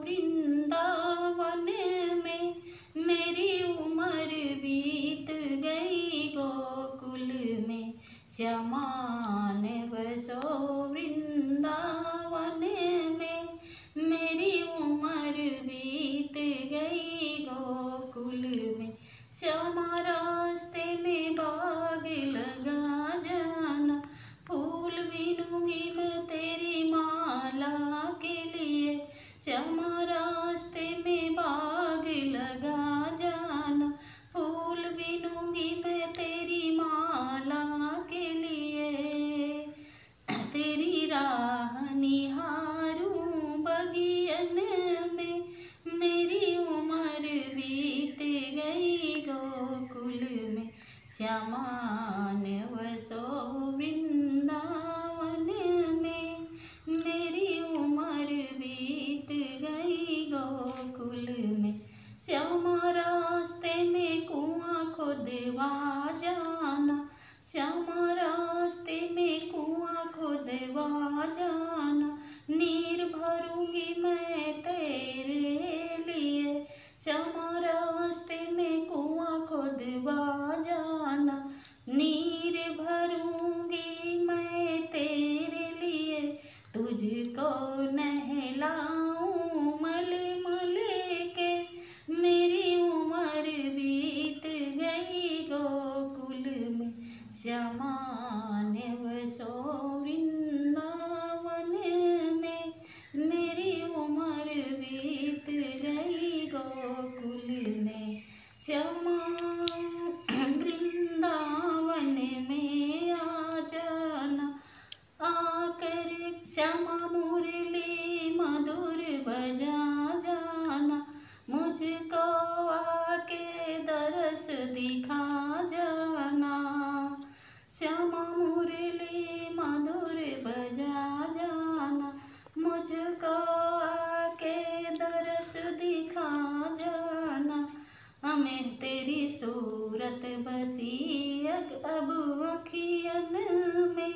वृंदावन में, मेरी उम्र बीत गई गोकुल में। श्यामा ने बसो वृंदावन में, मेरी उम्र बीत गई गोकुल में। श्यामा रास्ते में बाग लगा जाना, फूल बीनूंगी मैं तेरी माला के लिए। श्यामा रास्ते में बाग लगा जाना, फूल बीनूंगी मैं तेरी माला के लिए। तेरी राह निहारूं बगियन में, मेरी उम्र बीत गई गोकुल में। श्यामा ने बसो वृंदावन में, मेरी उम्र बीत गई गोकुल में। श्यामा रास्ते में कुआं खोदवा जाना, श्यामा रास्ते में कुआं खोदवा जाना, नीर भरूंगी मैं तेरे लिए। श्यामा रास्ते में कुआं खोदवा जाना, नीर भरूंगी मैं तेरे लिए। तुझको नहलाऊं मल मल के, मेरी उम्र बीत गई गोकुल में। श्यामा ने बसो वृंदावन में, मेरी उम्र बीत गई गोकुल में। श्यामा वृंदावन में आ जाना, आकर श्यामा मुरली मधुर बजा जाना, मुझको आके दरस दिखा जाना। श्यामा मुरली मधुर बजा जाना, मुझको आके दरस दिखा जाना। हमें तेरी सूरत बसी अब अखियन में,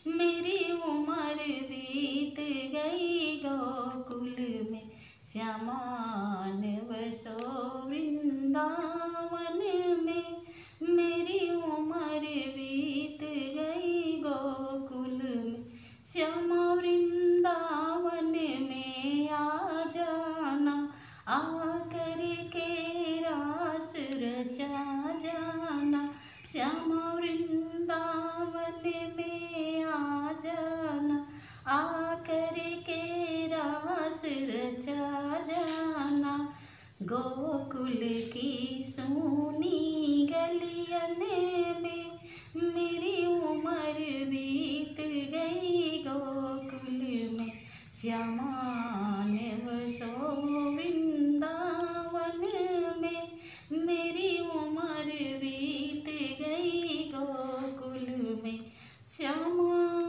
मेरी उम्र बीत गई गोकुल में। श्यामा ने बसो वृंदावन में, मेरी उम्र बीत गई गोकुल में। श्यामा वृंदावन में आ जाना, आकर के रास रचा जाना। श्यामा वृंदावन में आ जाना, आकर के रास रचा जाना। गोकुल की सूनी गलियन में, मेरी उम्र बीत गई गोकुल में। श्यामा ने बसो वृंदावन में, मेरी उम्र बीत गई गोकुल में। श्यामा